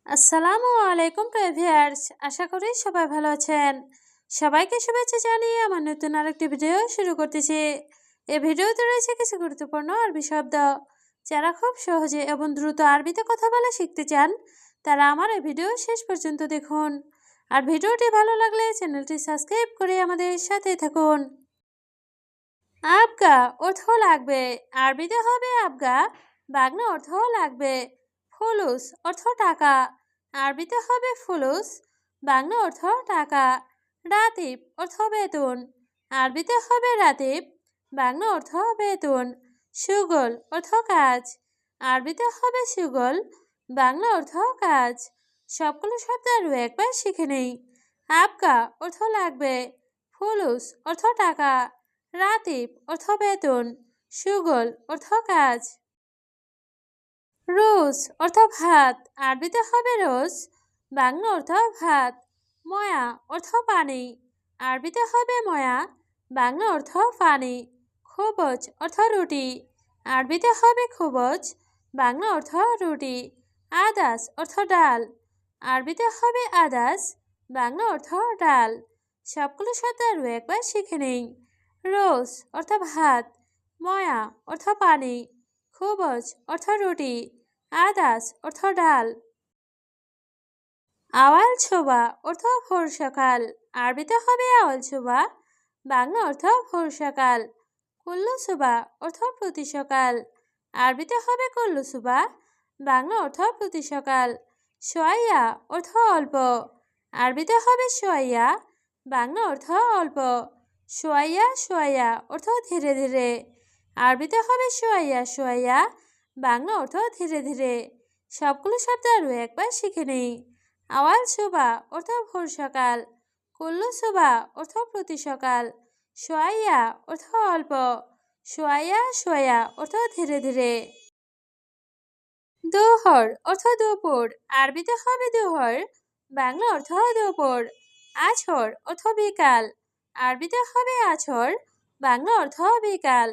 আসসালামু আলাইকুম ভিউয়ার্স, আশা করি সবাই ভালো আছেন। সবাইকে শুভেচ্ছা জানিয়ে আমার নতুন আরেকটি ভিডিও শুরু করতেছি। এই ভিডিওতে রয়েছে কিছু গুরুত্বপূর্ণ আরবি শব্দ। যারা খুব সহজে এবং দ্রুত আরবিতে কথা বলা শিখতে চান, তারা আমার এই ভিডিও শেষ পর্যন্ত দেখুন। আর ভিডিওটি ভালো লাগলে চ্যানেলটি সাবস্ক্রাইব করে আমাদের সাথেই থাকুন। আবগা অর্থ লাগবে, আরবিতে হবে আবগা। বাংলা অর্থ লাগবে। ফুলুস অর্থ টাকা, আরবিতে হবে ফুলুস। বাংলা অর্থ টাকা। রাতিব অর্থ বেতন, আরবিতে হবে রাতিব। বাংলা অর্থ বেতন। সুগল অর্থ কাজ, আরবিতে হবে সুগল। বাংলা অর্থ কাজ। সবগুলো শব্দ আরও একবার শিখে নেই। আবগা অর্থ লাগবে, ফুলুস অর্থ টাকা, রাতিব অর্থ বেতন, সুগল অর্থ কাজ। রোজ অর্থ ভাত, আরবিতে হবে রোজ। বাংলা অর্থ ভাত। ময়া অর্থ পানি, আরবিতে হবে ময়া। বাংলা অর্থ পানি। খোবজ অর্থ রুটি, আরবিতে হবে খোবজ। বাংলা অর্থ রুটি। আদাস অর্থ ডাল, আরবিতে হবে আদাস। বাংলা অর্থ ডাল। সবগুলো শব্দ আরও একবার শিখে নেই। রোজ অর্থ ভাত, ময়া অর্থ পানি, খোবজ অর্থ রুটি, আদাস অর্থ ডাল। আওয়াল ছোবা অর্থ ভোর সকাল, আরবিতে হবে আওয়াল ছোবা। বাংলা অর্থ ভোর সকাল। কুল্লু সুবা অর্থ প্রতি সকাল, আরবিতে হবে কুল্লু সুবা। বাংলা অর্থ প্রতি সকাল। সোয়াইয়া অর্থ অল্প, আরবিতে হবে সোয়াইয়া। বাংলা অর্থ অল্প। সোয়াইয়া সোয়াইয়া অর্থ ধীরে ধীরে, আরবিতে হবে সোয়াইয়া সোয়াইয়া। বাংলা অর্থ ধীরে ধীরে। সবগুলো শব্দ আরও একবার শিখে নেই। আওয়াল সুবা অর্থ ভোর সকাল, কুল্লু সুবা অর্থ প্রতি সকাল, সোয়াইয়া অর্থ অল্প, সোয়াইয়া সোয়া অর্থ ধীরে ধীরে। দোহর অর্থ দুপুর, আরবিতে হবে দোহর। বাংলা অর্থ দুপুর। আছর অর্থ বিকাল, আরবিতে হবে আছর। বাংলা অর্থ বিকাল।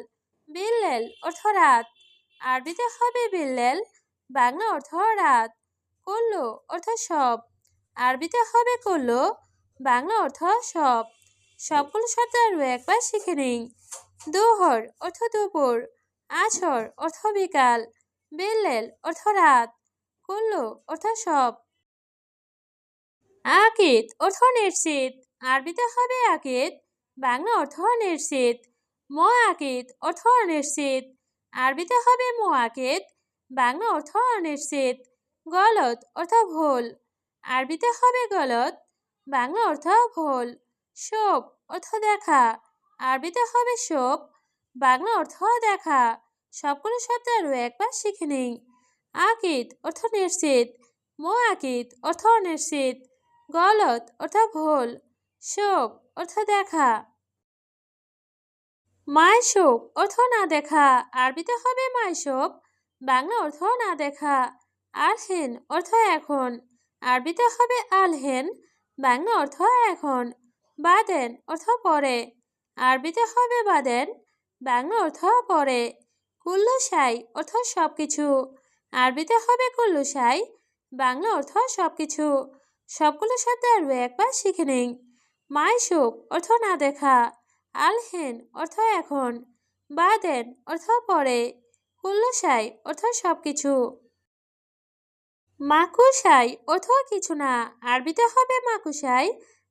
বিল্লেল অর্থ রাত, আরবিতে হবে বিল্লেল। বাংলা অর্থ রাত। কুল্লু অর্থ সব, আরবিতে হবে কুল্লু। বাংলা অর্থ সব। সবগুলো শব্দ আরও একবার শিখে নিন। দোহর অর্থ দুপুর, আছর অর্থ বিকাল, বিল্লেল অর্থ রাত, কুল্লু অর্থ সব। আকিদ অর্থ নিশ্চিত, আরবিতে হবে আকিদ। বাংলা অর্থ নিশ্চিত। আকিদ অর্থ অনিশ্চিত, আরবিতে হবে আকিদ। বাংলা অর্থ অনিশ্চিত। গলত অর্থ ভুল, আরবিতে হবে গলত। বাংলা অর্থ ভুল। শোক অর্থ দেখা, আরবিতে হবে শোক। বাংলা অর্থ দেখা। সবগুলো শব্দ আরও একবার শিখে নিই। আকিদ অর্থ নিশ্চিত, আকিদ অর্থ অনিশ্চিত, গলত অর্থ ভুল, শোক অর্থ দেখা। মায়শোক অর্থ না দেখা, আরবিতে হবে মায়শোক। বাংলা অর্থ না দেখা। আলহেন অর্থ এখন, আরবিতে হবে আলহেন। বাংলা অর্থ এখন। বাদেন অর্থ পরে, আরবিতে হবে বাদেন। বাংলা অর্থ পরে। কুল্লু সাই অর্থ সব কিছু, আরবিতে হবে কুল্লু সাই। বাংলা অর্থ সব কিছু। সবগুলো শব্দ আরও একবার শিখে নিন। মায়শোক অর্থ না দেখা, আলহেন অর্থ এখন, বাদেন অর্থ পরে, কুল্লু সাই অর্থ সব কিছু। মাকুসাই অর্থ কিছু না, আরবিতে হবে মাকুসাই।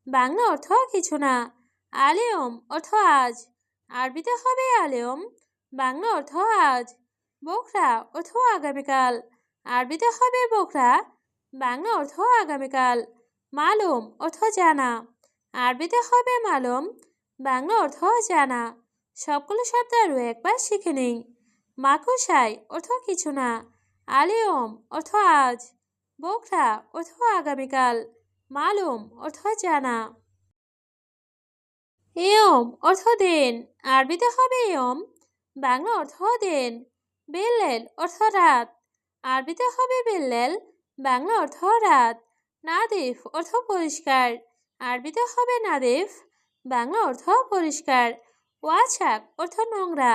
বাংলা অর্থ কিছু না। আলেয়ম অর্থ আজ, আরবিতে হবে আলেয়ম। বাংলা অর্থ আজ। বোখরা অর্থ আগামীকাল, আরবিতে হবে বোখরা। বাংলা অর্থ আগামীকাল। মালুম অর্থ জানা, আরবিতে হবে মালুম। বাংলা অর্থ জানা। সবগুলো শব্দ আরও একবার শিখে নিন। মাকুসাই অর্থ কিছু না, আলেয়ম অর্থ আজ, বোখরা অর্থ আগামীকাল, মালুম অর্থ জানা। ইয়ম অর্থ দিন, আরবিতে হবে ইয়ম। বাংলা অর্থ দিন। বিল্লেল অর্থ রাত, আরবিতে হবে বিল্লেল। বাংলা অর্থ রাত। নাদিফ অর্থ পরিষ্কার, আরবিতে হবে নাদিফ। বাংলা অর্থ পরিষ্কার। ওয়াছাক অর্থ নোংরা,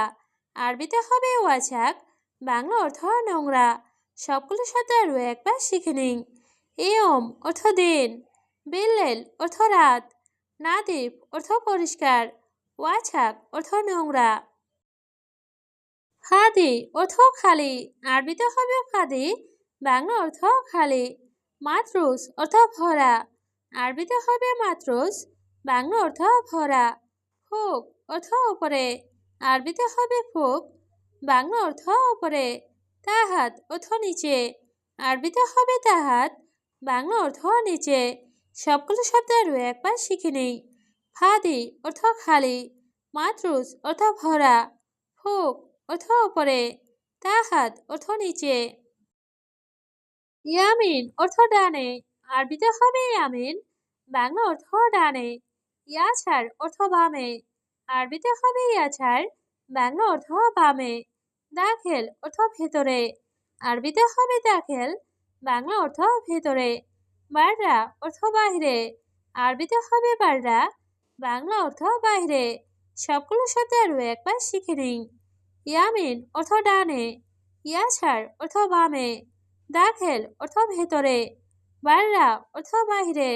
আরবিতে হবে ওয়াছাক। বাংলা অর্থ নোংরা। সবগুলো শব্দ আরও একবার শিখে নিন। ইয়ম অর্থ দিন, বিল্লেল অর্থ রাত, নাদিফ অর্থ পরিষ্কার, ওয়াছাক অর্থ নোংরা। ফাদি অর্থ খালি, আরবিতে হবে ফাদি, বাংলা অর্থ খালি। মাতরুস অর্থ ভরা, আরবিতে হবে মাতরুস, বাংলা অর্থ ভরা। ফুক অর্থ উপরে, আরবিতে হবে ফুক, বাংলা অর্থ উপরে। তাহাত অর্থ নিচে, আরবিতে হবে তাহাত, বাংলা অর্থ নিচে। সবগুলো শব্দ আরও একবার শিখে নেই। ফাদি অর্থ খালি, মাতরুস অর্থ ভরা, ফুক অর্থ উপরে, তাহাত অর্থ নিচে। ইয়ামিন অর্থ ডানে, আরবিতে হবে ইয়ামিন, বাংলা অর্থ ডানে। ইয়াছার অর্থ বামে, আরবিতে হবে ইয়াছার, বাংলা অর্থ বামে। দাখেল অর্থ ভেতরে, আরবিতে হবে দাখেল, বাংলা অর্থ ভেতরে। বাররা অর্থ বাহিরে, আরবিতে হবে বাররা, বাংলা অর্থ বাহিরে। সবগুলো শব্দ আরও একবার শিখে নিন। ইয়ামিন অর্থ ডানে, ইয়াছার অর্থ বামে, দাখেল অর্থ ভেতরে, বাররা অর্থ বাহিরে।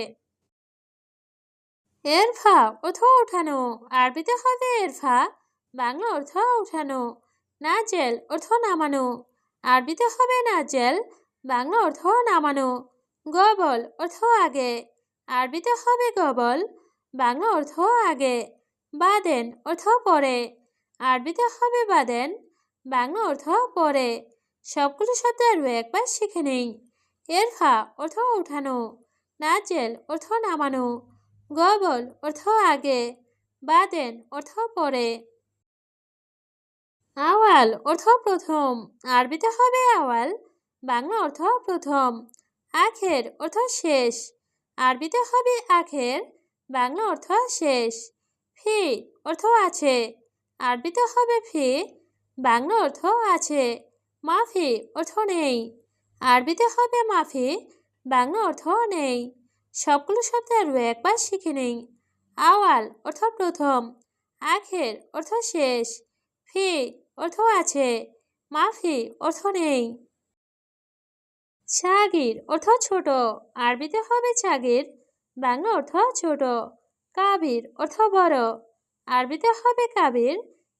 এরফা অর্থ উঠানো, আরবিতে হবে এরফা, বাংলা অর্থ উঠানো। নাজেল অর্থ নামানো, আরবিতে হবে নাজেল, বাংলা অর্থ নামানো। গবল অর্থ আগে, আরবিতে হবে গবল, বাংলা অর্থ আগে। বাদেন অর্থ পরে, আরবিতে হবে বাদেন, বাংলা অর্থ পরে। সবগুলো শব্দ আরও একবার শিখে নেই। এরফা অর্থ উঠানো, নাজেল অর্থ নামানো, গবল অর্থ আগে, বাদেন অর্থ পরে। আওয়াল অর্থ প্রথম, আরবিতে হবে আওয়াল, বাংলা অর্থ প্রথম। আখের অর্থ শেষ, আরবিতে হবে আখের, বাংলা অর্থ শেষ। ফি অর্থ আছে, আরবিতে হবে ফি, বাংলা অর্থ আছে। মাফি অর্থ নেই, আরবিতে হবে মাফি, বাংলা অর্থ নেই। সবগুলো শব্দ আরও একবার শিখে নিন। আওয়াল অর্থ প্রথম, আখের অর্থ শেষ, ফি অর্থ আছে, মাফি অর্থ নেই। ছাগির অর্থ ছোট, আরবিতে হবে ছাগির, বাংলা অর্থ ছোট। কাবির অর্থ বড়, আরবিতে হবে কাবির,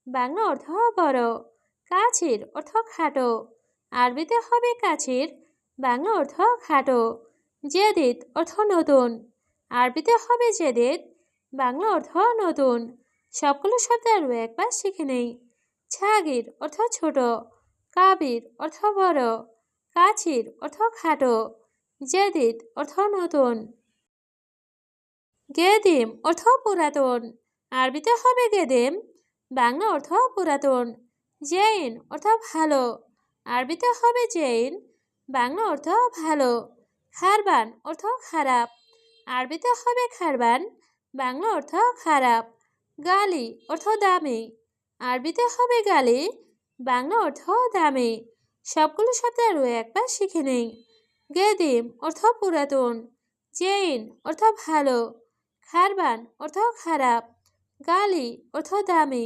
বাংলা অর্থ বড়। কাছির অর্থ খাটো, আরবিতে হবে কাছির, বাংলা অর্থ খাটো। জেদিদ অর্থ নতুন, আরবিতে হবে জেদিদ, বাংলা অর্থ নতুন। সবগুলো শব্দ আরও একবার শিখে নেই। ছাগির অর্থ ছোট, কাবির অর্থ বড়, কাছির অর্থ খাটো, জেদিদ অর্থ নতুন। গেদিম অর্থ পুরাতন, আরবিতে হবে গেদিম, বাংলা অর্থ পুরাতন। জেইন অর্থ ভালো, আরবিতে হবে জেইন, বাংলা অর্থ ভালো। খারবান অর্থ খারাপ, আরবিতে হবে খারবান, বাংলা অর্থ খারাপ। গালি অর্থ দামি, আরবিতে হবে গালি, বাংলা অর্থ দামি। সবগুলো শব্দ আরও একবার শিখে নিন। গেদিম অর্থ পুরাতন, জেইন অর্থ ভালো, খারবান অর্থ খারাপ, গালি অর্থ দামি।